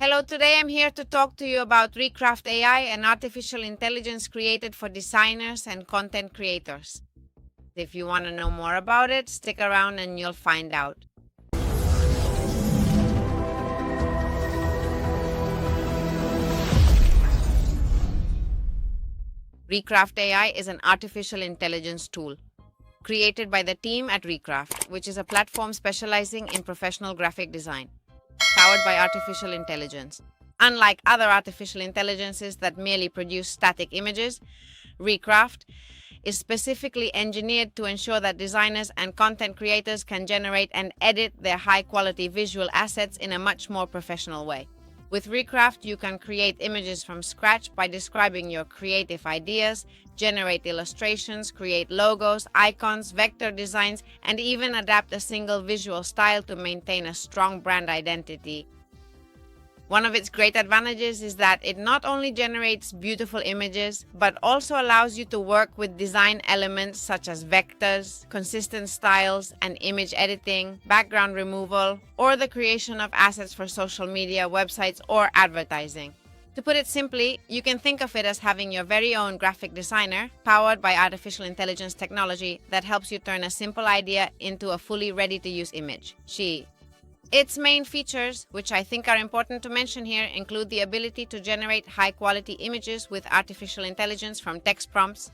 Hello, today I'm here to talk to you about ReCraft AI, an artificial intelligence created for designers and content creators. If you want to know more about it, stick around and you'll find out. ReCraft AI is an artificial intelligence tool created by the team at ReCraft, which is a platform specializing in professional graphic design, powered by artificial intelligence. Unlike other artificial intelligences that merely produce static images, ReCraft is specifically engineered to ensure that designers and content creators can generate and edit their high-quality visual assets in a much more professional way. With ReCraft, you can create images from scratch by describing your creative ideas, generate illustrations, create logos, icons, vector designs, and even adapt a single visual style to maintain a strong brand identity. One of its great advantages is that it not only generates beautiful images, but also allows you to work with design elements such as vectors, consistent styles, and image editing, background removal, or the creation of assets for social media, websites, or advertising. To put it simply, you can think of it as having your very own graphic designer, powered by artificial intelligence technology that helps you turn a simple idea into a fully ready-to-use image. Its main features, which I think are important to mention here, include the ability to generate high-quality images with artificial intelligence from text prompts,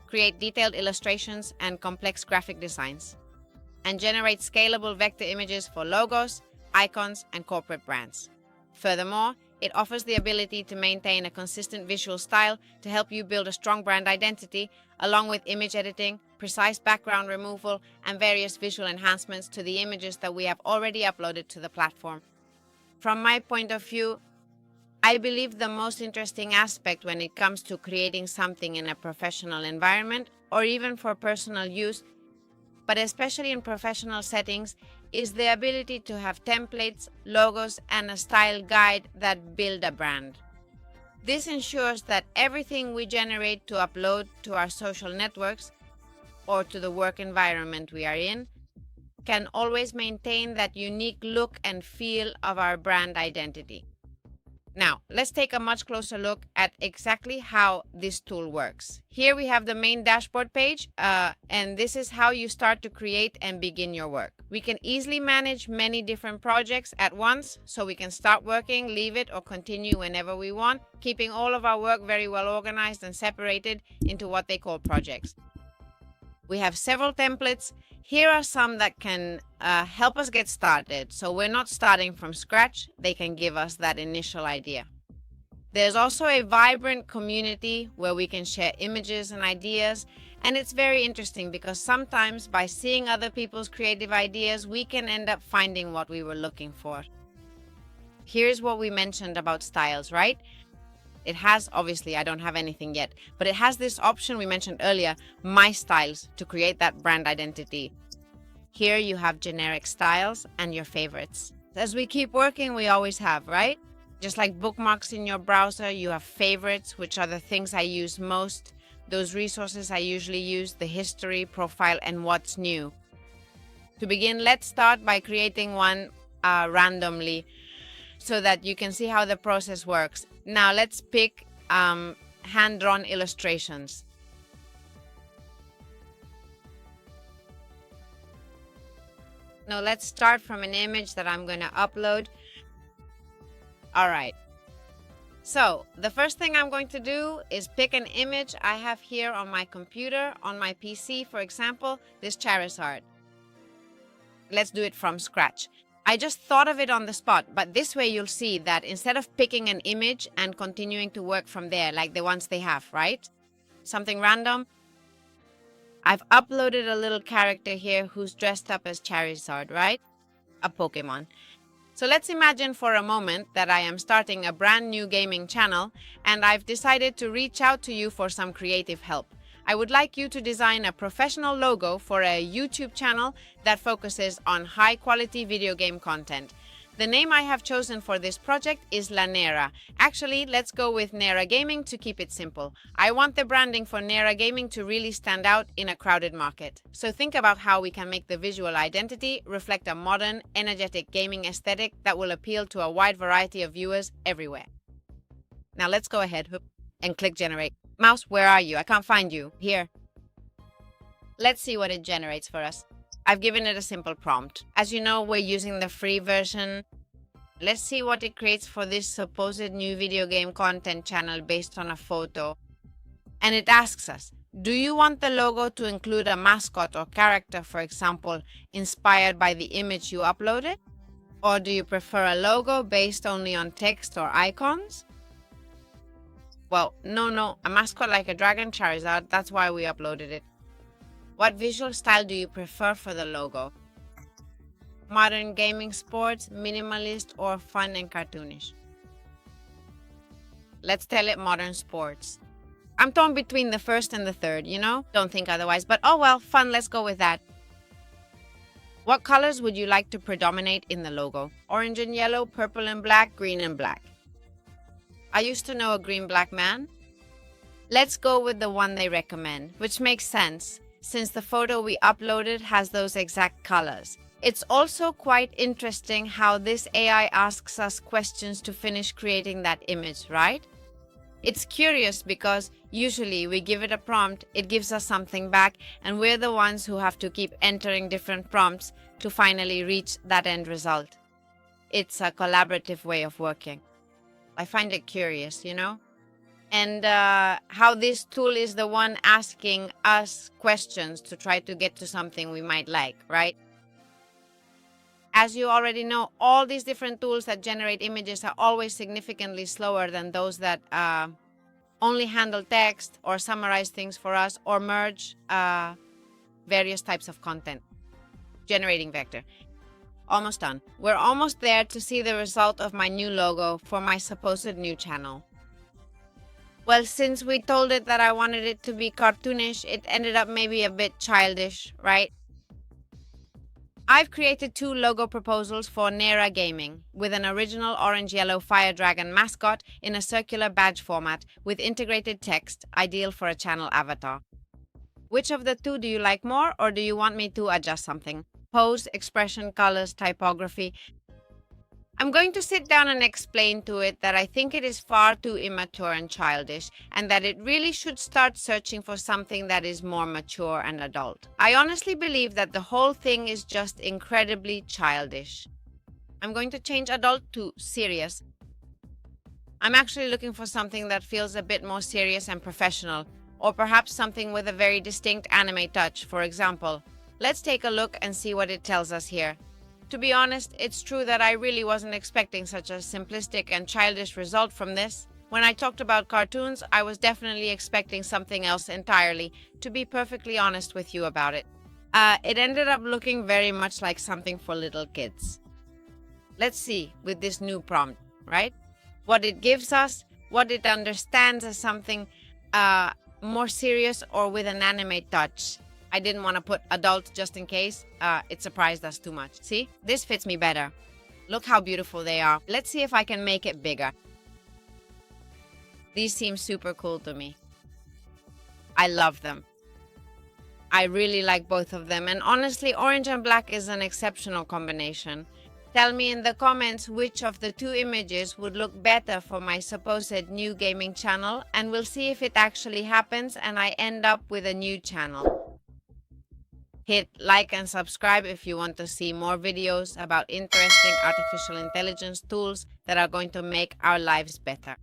create detailed illustrations and complex graphic designs, and generate scalable vector images for logos, icons, and corporate brands. Furthermore, it offers the ability to maintain a consistent visual style to help you build a strong brand identity, along with image editing, precise background removal, and various visual enhancements to the images that we have already uploaded to the platform. From my point of view, I believe the most interesting aspect when it comes to creating something in a professional environment or even for personal use, but especially in professional settings, is the ability to have templates, logos, and a style guide that build a brand. This ensures that everything we generate to upload to our social networks or to the work environment we are in can always maintain that unique look and feel of our brand identity. Now, let's take a much closer look at exactly how this tool works. Here we have the main dashboard page, and this is how you start to create and begin your work. We can easily manage many different projects at once, so we can start working, leave it, or continue whenever we want, keeping all of our work very well organized and separated into what they call projects. We have several templates. Here are some that can help us get started, so we're not starting from scratch. They can give us that initial idea. There's also a vibrant community where we can share images and ideas, and it's very interesting because sometimes by seeing other people's creative ideas, we can end up finding what we were looking for. Here's what we mentioned about styles, right? It has, obviously, I don't have anything yet, but it has this option we mentioned earlier, My Styles, to create that brand identity. Here you have generic styles and your favorites. As we keep working, we always have, right? Just like bookmarks in your browser, you have favorites, which are the things I use most, those resources I usually use, the history, profile, and what's new. To begin, let's start by creating one randomly so that you can see how the process works. Now let's pick hand-drawn illustrations. Now let's start from an image that I'm going to upload. All right. So the first thing I'm going to do is pick an image I have here on my computer, on my PC, for example, this Charizard. Let's do it from scratch. I just thought of it on the spot, but this way you'll see that instead of picking an image and continuing to work from there, like the ones they have, right? Something random. I've uploaded a little character here who's dressed up as Charizard, right? A Pokemon. So let's imagine for a moment that I am starting a brand new gaming channel and I've decided to reach out to you for some creative help. I would like you to design a professional logo for a YouTube channel that focuses on high-quality video game content. The name I have chosen for this project is La Nera. Actually, let's go with Nera Gaming to keep it simple. I want the branding for Nera Gaming to really stand out in a crowded market. So think about how we can make the visual identity reflect a modern, energetic gaming aesthetic that will appeal to a wide variety of viewers everywhere. Now let's go ahead and click generate. Mouse, where are you? I can't find you. Here. Let's see what it generates for us. I've given it a simple prompt. As you know, we're using the free version. Let's see what it creates for this supposed new video game content channel based on a photo. And it asks us, do you want the logo to include a mascot or character, for example, inspired by the image you uploaded? Or do you prefer a logo based only on text or icons? Well, no, a mascot like a dragon Charizard, that's why we uploaded it. What visual style do you prefer for the logo? Modern gaming, sports, minimalist, or fun and cartoonish? Let's tell it modern sports. I'm torn between the first and the third, you know? Don't think otherwise, but oh well, fun, let's go with that. What colors would you like to predominate in the logo? Orange and yellow, purple and black, green and black. I used to know a green-black man. Let's go with the one they recommend, which makes sense, since the photo we uploaded has those exact colors. It's also quite interesting how this AI asks us questions to finish creating that image, right? It's curious because usually we give it a prompt, it gives us something back, and we're the ones who have to keep entering different prompts to finally reach that end result. It's a collaborative way of working. I find it curious, you know? And how this tool is the one asking us questions to try to get to something we might like, right? As you already know, all these different tools that generate images are always significantly slower than those that only handle text or summarize things for us or merge various types of content. Generating vector. Almost done. We're almost there to see the result of my new logo for my supposed new channel. Well, since we told it that I wanted it to be cartoonish, it ended up maybe a bit childish, right? I've created 2 logo proposals for Nera Gaming with an original orange-yellow fire dragon mascot in a circular badge format with integrated text, ideal for a channel avatar. Which of the 2 do you like more, or do you want me to adjust something? Pose, expression, colors, typography. I'm going to sit down and explain to it that I think it is far too immature and childish, and that it really should start searching for something that is more mature and adult. I honestly believe that the whole thing is just incredibly childish. I'm going to change adult to serious. I'm actually looking for something that feels a bit more serious and professional, or perhaps something with a very distinct anime touch, for example. Let's take a look and see what it tells us here. To be honest, it's true that I really wasn't expecting such a simplistic and childish result from this. When I talked about cartoons, I was definitely expecting something else entirely, to be perfectly honest with you about it. It ended up looking very much like something for little kids. Let's see with this new prompt, right? What it gives us, what it understands as something more serious or with an anime touch. I didn't want to put adult just in case. It surprised us too much. See? This fits me better. Look how beautiful they are. Let's see if I can make it bigger. These seem super cool to me. I love them. I really like both of them. And honestly, orange and black is an exceptional combination. Tell me in the comments which of the 2 images would look better for my supposed new gaming channel, and we'll see if it actually happens and I end up with a new channel. Hit like and subscribe if you want to see more videos about interesting artificial intelligence tools that are going to make our lives better.